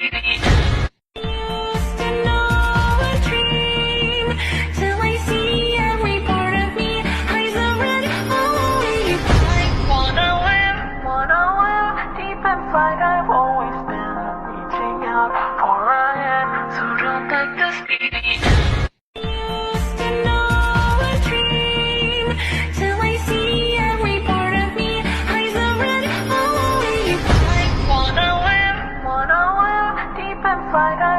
Used to know a dream till I see every part of me. Eyes are red, only I wanna live deep inside. I've always been reaching out for a hand, so don't let this be. Used to know a dream till I see every part of me. Eyes are red, only I wanna live deep inside.